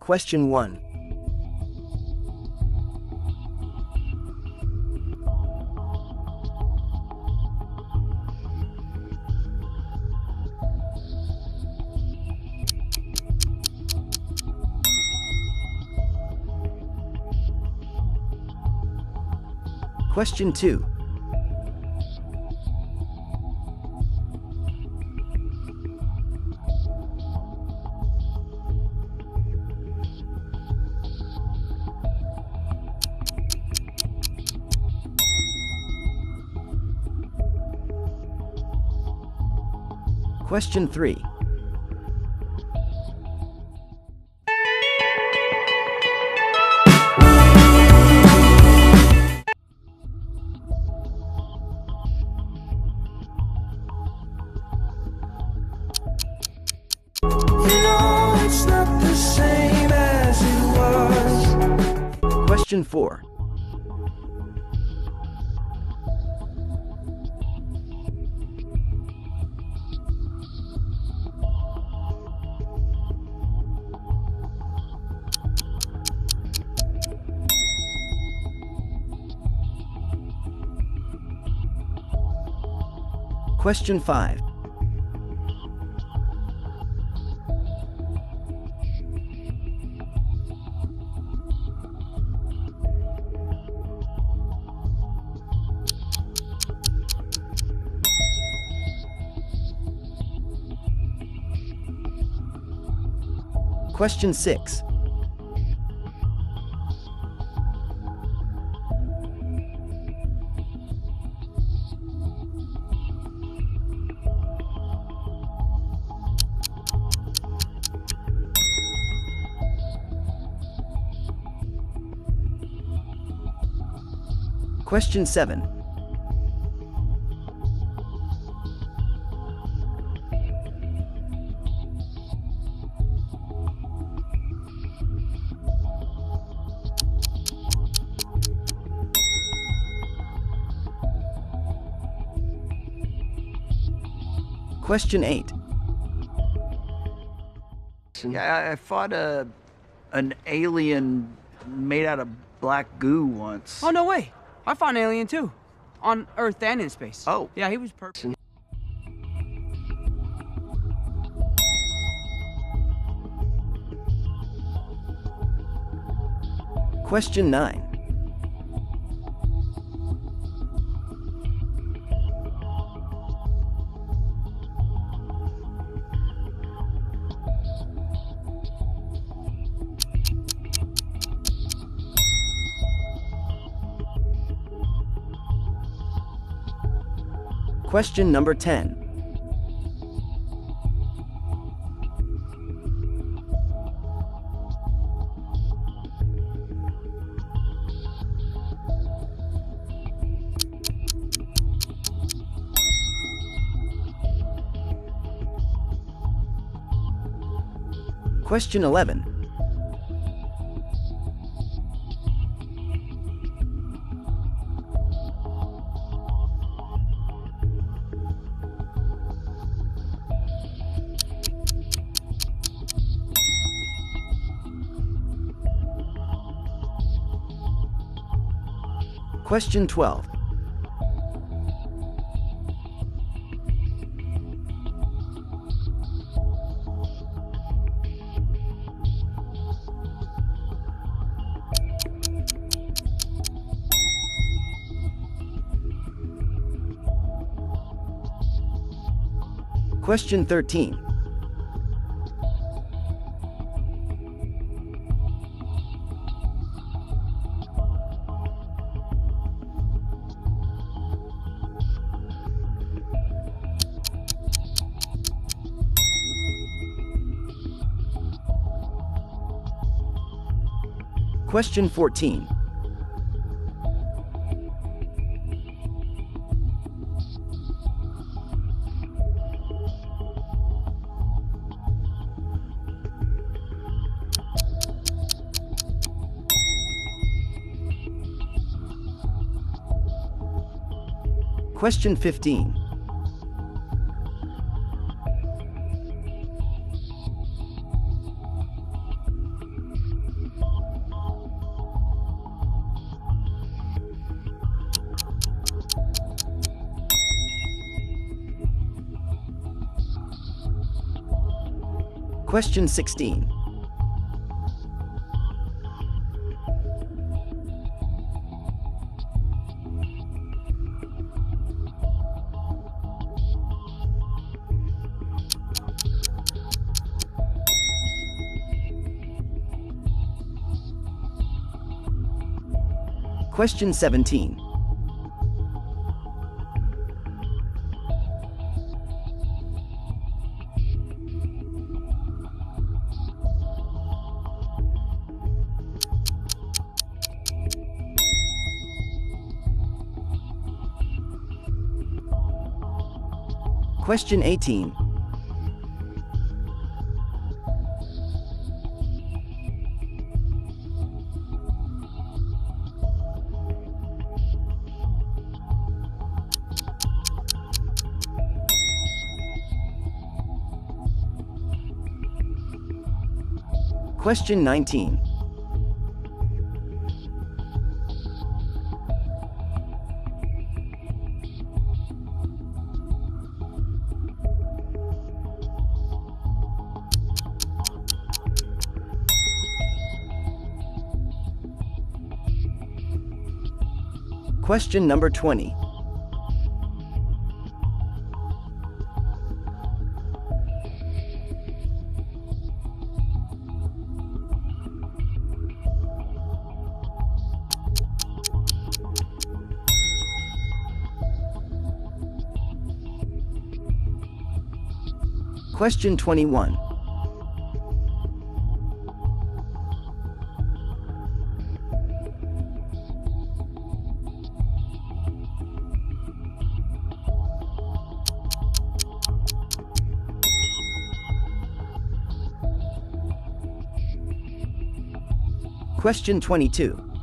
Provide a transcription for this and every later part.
Question 1. Question 2. Question 3. It's not the same as it was. Question 4. Question 5. Question 6. Question 7. Question 8. Yeah, I fought an alien made out of black goo once. Oh, no way. I fought an alien too. On Earth and in space. Oh. Yeah, he was perfect. Question 9. Question number 10. Question 11. Question 12. Question 13. Question 14. Question 15. Question 16. Question 17. Question 18. Question 19. Question number 20. Question 21. Question 22.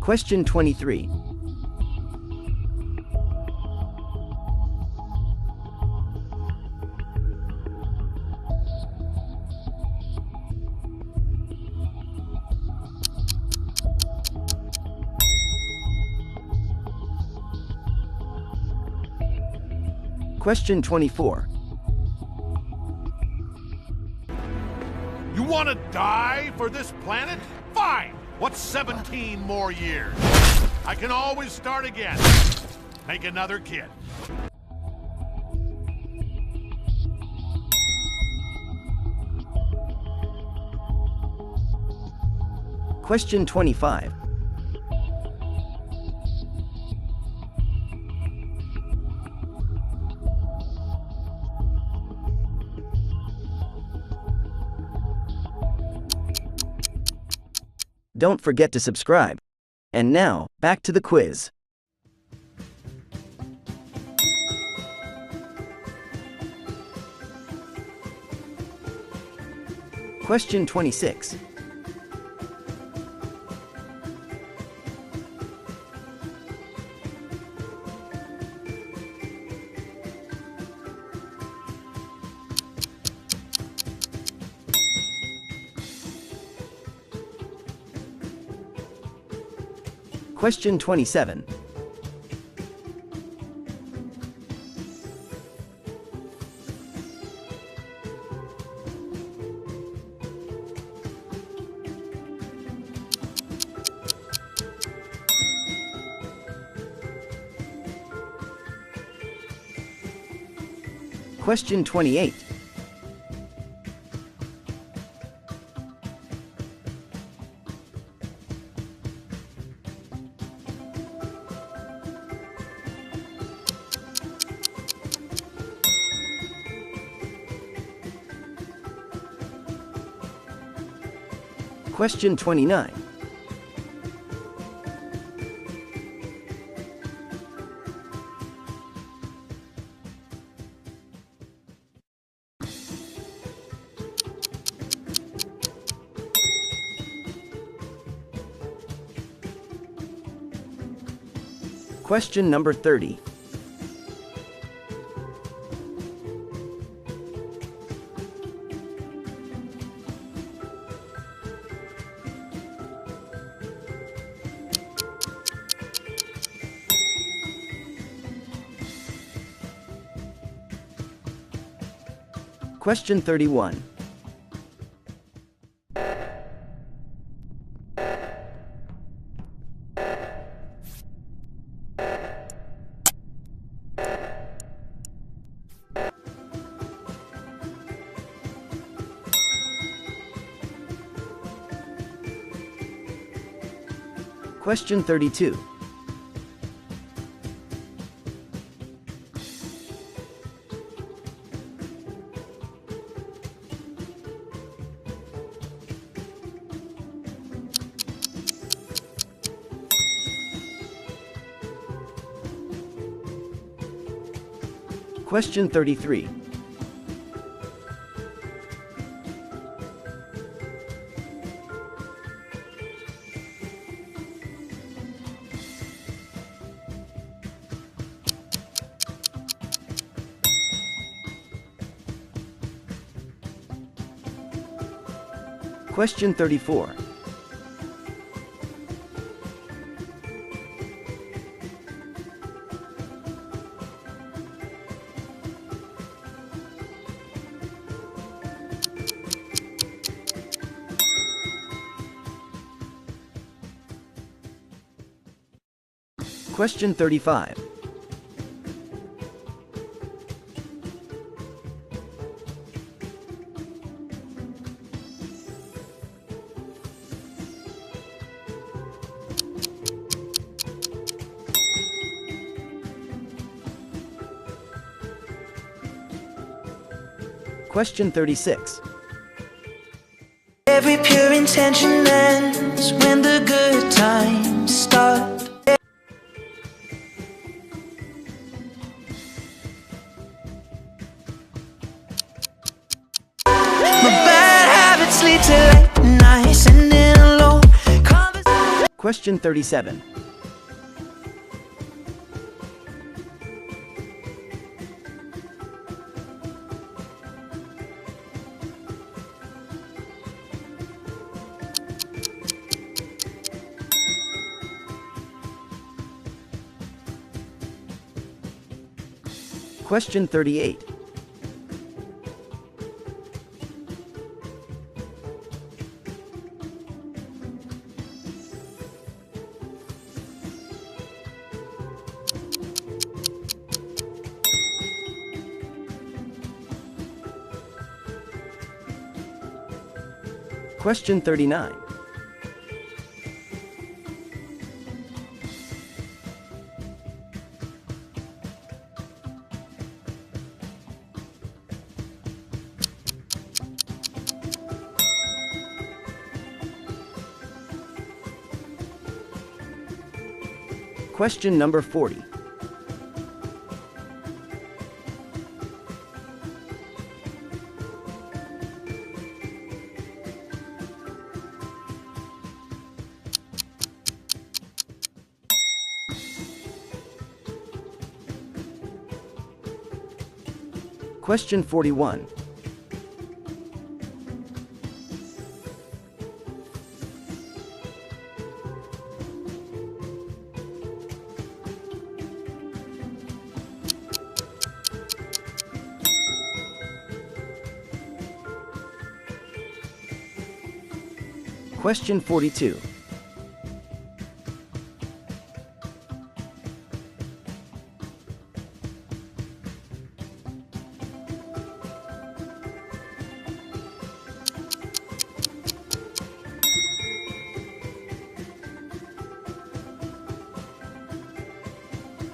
Question 23. Question 24. You want to die for this planet? Fine! What's 17 more years? I can always start again. Make another kid. Question 25. Don't forget to subscribe. And now, back to the quiz. Question 26. Question 27. Question 28. Question 29. Question number 30. Question 31. Question 32. Question 33. Question 34. Question 35. Question 36. Every pure intention ends when the good times start. My bad habits lead to late nights and in alone conversations. Question 37. Question 38. Question 39. Question number 40. Question 41. Question 42.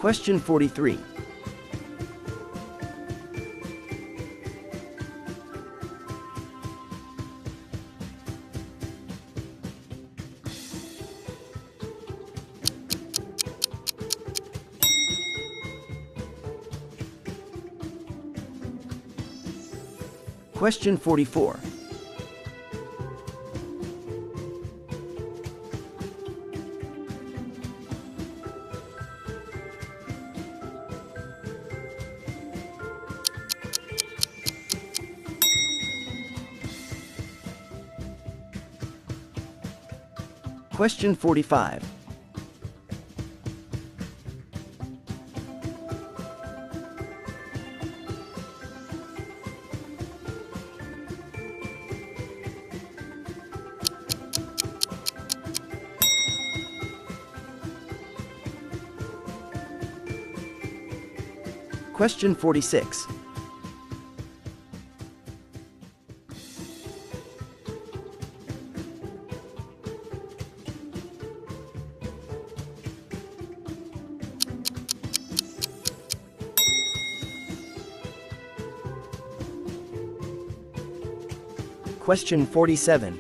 Question 43. Question 44. Question 45. Question 46. Question 47.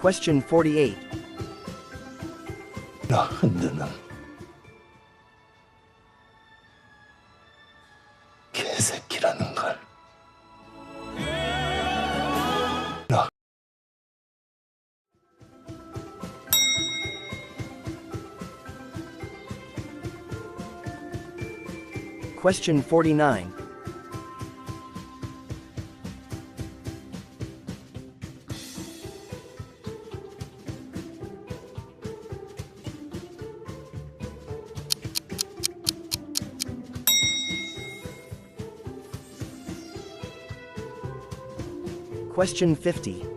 Question 48. 나 흔드는 개새끼라는 걸. 나 Question 49. Question 50.